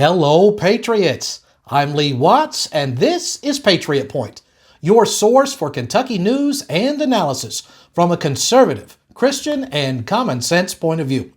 Hello, Patriots. I'm Lee Watts, and this is Patriot Point, your source for Kentucky news and analysis from a conservative, Christian, and common sense point of view.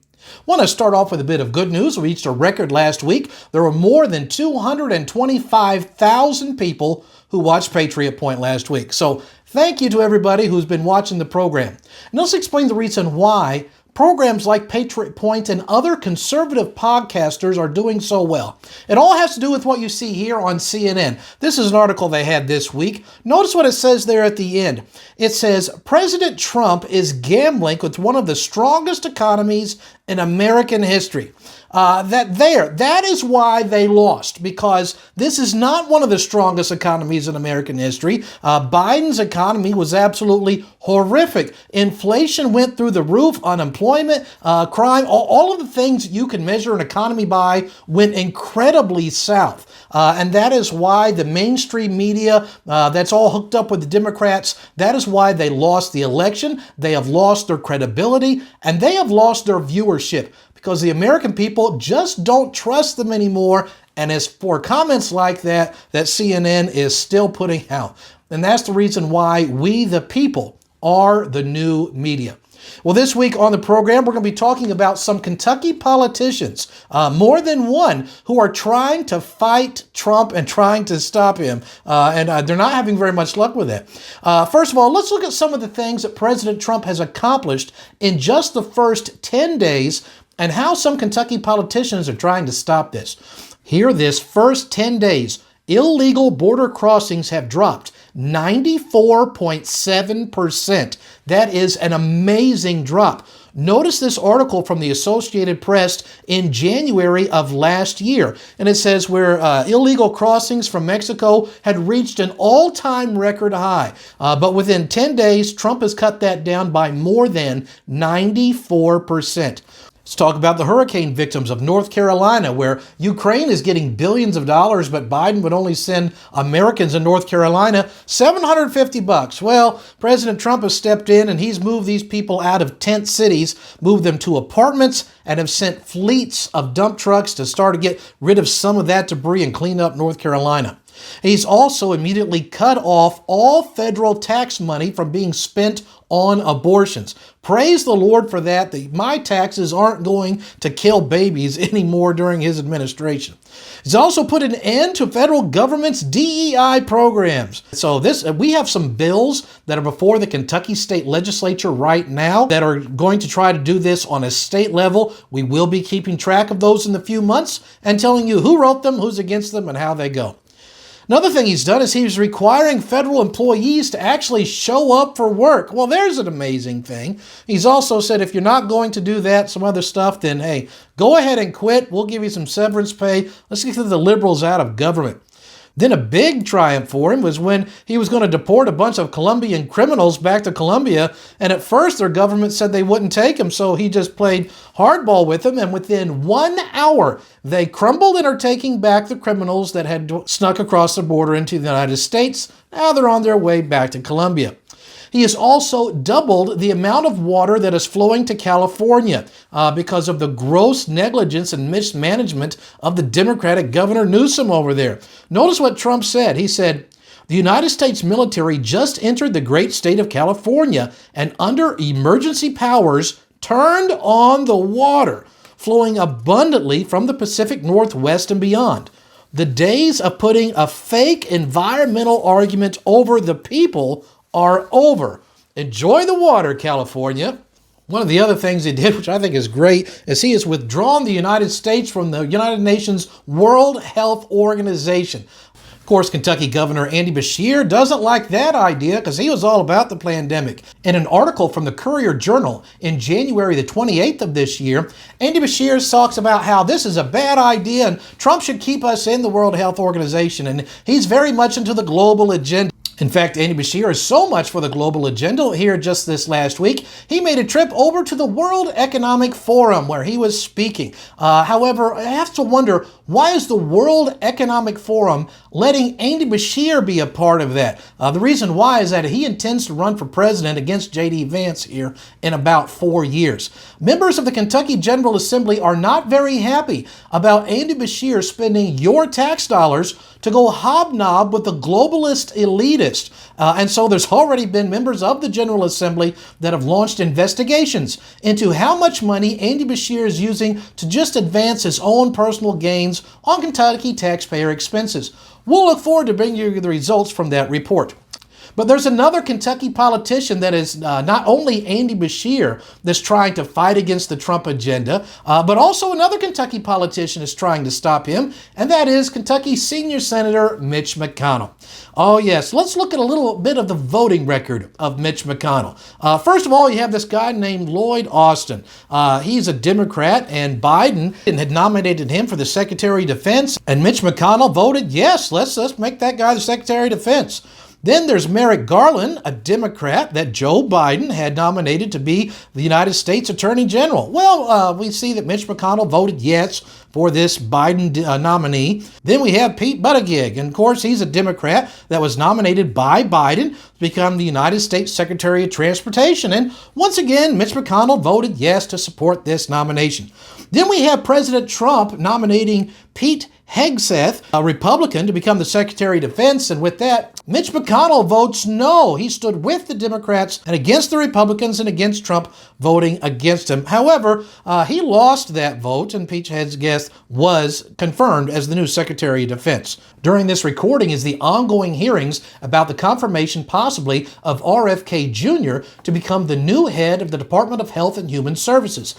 Want to start off with a bit of good news. We reached a record last week. There were more than 225,000 people who watched Patriot Point last week. So thank you to everybody who's been watching the program. And let's explain the reason why programs like Patriot Point and other conservative podcasters are doing so well. It all has to do with what you see here on CNN. This is an article they had this week. Notice what it says there at the end. It says, President Trump is gambling with one of the strongest economies in American history. That is why they lost, because this is not one of the strongest economies in American history. Biden's economy was absolutely horrific. Inflation went through the roof. Unemployment, crime, all of the things you can measure an economy by went incredibly south. And that is why the mainstream media, that's all hooked up with the Democrats, that is why they lost the election. They have lost their credibility, and they have lost their viewership, because the American people just don't trust them anymore. And it's for comments like that CNN is still putting out. And that's the reason why we, the people, are the new media. Well, this week on the program, we're going to be talking about some Kentucky politicians, more than one, who are trying to fight Trump and trying to stop him. And they're not having very much luck with it. First of all, let's look at some of the things that President Trump has accomplished in just the first 10 days and how some Kentucky politicians are trying to stop this. Here, this first 10 days, illegal border crossings have dropped 94.7%. That is an amazing drop. Notice this article from the Associated Press in January of last year. And it says where illegal crossings from Mexico had reached an all-time record high. But within 10 days, Trump has cut that down by more than 94%. Let's talk about the hurricane victims of North Carolina, where Ukraine is getting billions of dollars, but Biden would only send Americans in North Carolina $750. Well, President Trump has stepped in and he's moved these people out of tent cities, moved them to apartments, and have sent fleets of dump trucks to start to get rid of some of that debris and clean up North Carolina. He's also immediately cut off all federal tax money from being spent on abortions. Praise the Lord for that. My taxes aren't going to kill babies anymore during his administration. He's also put an end to federal government's DEI programs. So we have some bills that are before the Kentucky State Legislature right now that are going to try to do this on a state level. We will be keeping track of those in a few months and telling you who wrote them, who's against them, and how they go. Another thing he's done is he's requiring federal employees to actually show up for work. Well, there's an amazing thing. He's also said if you're not going to do that, some other stuff, then hey, go ahead and quit. We'll give you some severance pay. Let's get the liberals out of government. Then a big triumph for him was when he was going to deport a bunch of Colombian criminals back to Colombia. And at first their government said they wouldn't take them, so he just played hardball with them. And within 1 hour, they crumbled and are taking back the criminals that had snuck across the border into the United States. Now they're on their way back to Colombia. He has also doubled the amount of water that is flowing to California because of the gross negligence and mismanagement of the Democratic Governor Newsom over there. Notice what Trump said. He said, the United States military just entered the great state of California and under emergency powers turned on the water flowing abundantly from the Pacific Northwest and beyond. The days of putting a fake environmental argument over the people are over. Enjoy the water, California. One of the other things he did, which I think is great, is he has withdrawn the United States from the United Nations World Health Organization. Of course, Kentucky Governor Andy Beshear doesn't like that idea because he was all about the pandemic. In an article from the Courier-Journal in January the 28th of this year, Andy Beshear talks about how this is a bad idea and Trump should keep us in the World Health Organization, and he's very much into the global agenda. In fact, Andy Beshear is so much for the global agenda. Here just this last week, he made a trip over to the World Economic Forum where he was speaking. However, I have to wonder, why is the World Economic Forum letting Andy Beshear be a part of that? The reason why is that he intends to run for president against J.D. Vance here in about 4 years. Members of the Kentucky General Assembly are not very happy about Andy Beshear spending your tax dollars to go hobnob with the globalist elitist. And so there's already been members of the General Assembly that have launched investigations into how much money Andy Beshear is using to just advance his own personal gains on Kentucky taxpayer expenses. We'll look forward to bringing you the results from that report. But there's another Kentucky politician that is not only Andy Beshear that's trying to fight against the Trump agenda, but also another Kentucky politician is trying to stop him, and that is Kentucky Senior Senator Mitch McConnell. Oh yes, let's look at a little bit of the voting record of Mitch McConnell. First of all, you have this guy named Lloyd Austin. He's a Democrat, and Biden had nominated him for the Secretary of Defense, and Mitch McConnell voted, yes, let's make that guy the Secretary of Defense. Then there's Merrick Garland, a Democrat that Joe Biden had nominated to be the United States Attorney General. Well, we see that Mitch McConnell voted yes for this Biden nominee. Then we have Pete Buttigieg, and of course he's a Democrat that was nominated by Biden to become the United States Secretary of Transportation. And once again, Mitch McConnell voted yes to support this nomination. Then we have President Trump nominating Pete Hegseth, a Republican, to become the Secretary of Defense, and with that, Mitch McConnell votes no. He stood with the Democrats and against the Republicans and against Trump voting against him. However, he lost that vote, and Pete Hegseth was confirmed as the new Secretary of Defense. During this recording is the ongoing hearings about the confirmation possibly of RFK Jr. to become the new head of the Department of Health and Human Services.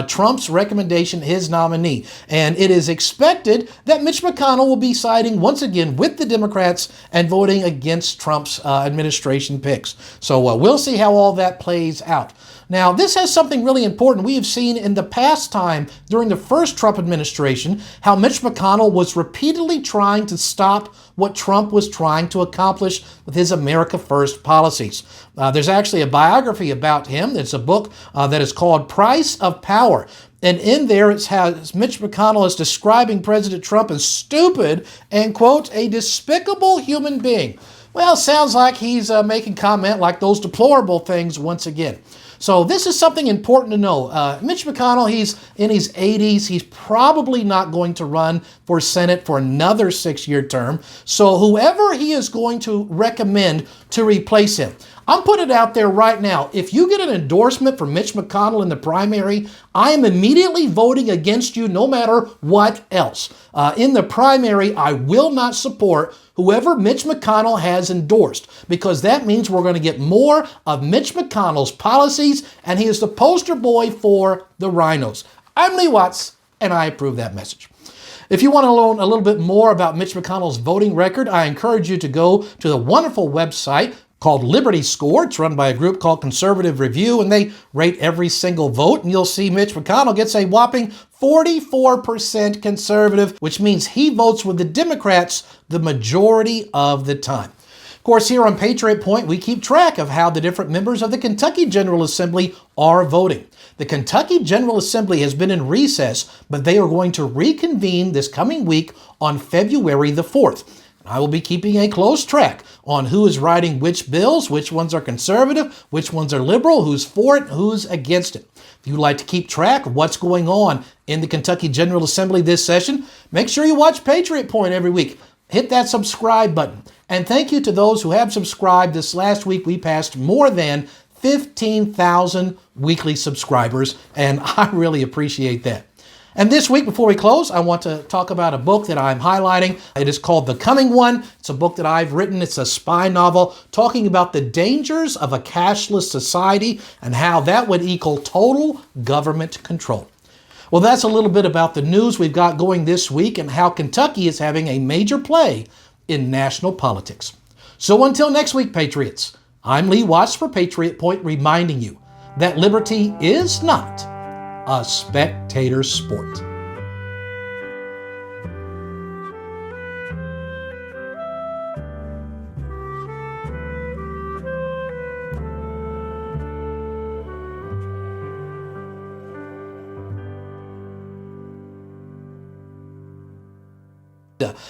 Trump's recommendation, his nominee. And it is expected that Mitch McConnell will be siding once again with the Democrats and voting against Trump's administration picks. So we'll see how all that plays out. Now, this has something really important. We have seen in the past time during the first Trump administration how Mitch McConnell was repeatedly trying to stop what Trump was trying to accomplish with his America First policies. There's actually a biography about him. It's a book that is called Price of Power. And in there, it has Mitch McConnell is describing President Trump as stupid and, quote, a despicable human being. Well, sounds like he's making comment like those deplorable things once again. So this is something important to know. Mitch McConnell, he's in his 80s. He's probably not going to run for Senate for another 6-year term. So whoever he is going to recommend to replace him, I'm putting it out there right now. If you get an endorsement for Mitch McConnell in the primary, I am immediately voting against you no matter what else. In the primary, I will not support whoever Mitch McConnell has endorsed, because that means we're going to get more of Mitch McConnell's policies, and he is the poster boy for the rhinos. I'm Lee Watts, and I approve that message. If you want to learn a little bit more about Mitch McConnell's voting record, I encourage you to go to the wonderful website called Liberty Score. It's run by a group called Conservative Review, and they rate every single vote. And you'll see Mitch McConnell gets a whopping 44% conservative, which means he votes with the Democrats the majority of the time. Of course, here on Patriot Point, we keep track of how the different members of the Kentucky General Assembly are voting. The Kentucky General Assembly has been in recess, but they are going to reconvene this coming week on February the 4th. I will be keeping a close track on who is writing which bills, which ones are conservative, which ones are liberal, who's for it, who's against it. If you'd like to keep track of what's going on in the Kentucky General Assembly this session, make sure you watch Patriot Point every week. Hit that subscribe button. And thank you to those who have subscribed. This last week, we passed more than 15,000 weekly subscribers, and I really appreciate that. And this week, before we close, I want to talk about a book that I'm highlighting. It is called The Coming One. It's a book that I've written. It's a spy novel talking about the dangers of a cashless society and how that would equal total government control. Well, that's a little bit about the news we've got going this week and how Kentucky is having a major play in national politics. So until next week, Patriots, I'm Lee Watts for Patriot Point, reminding you that liberty is not a spectator sport.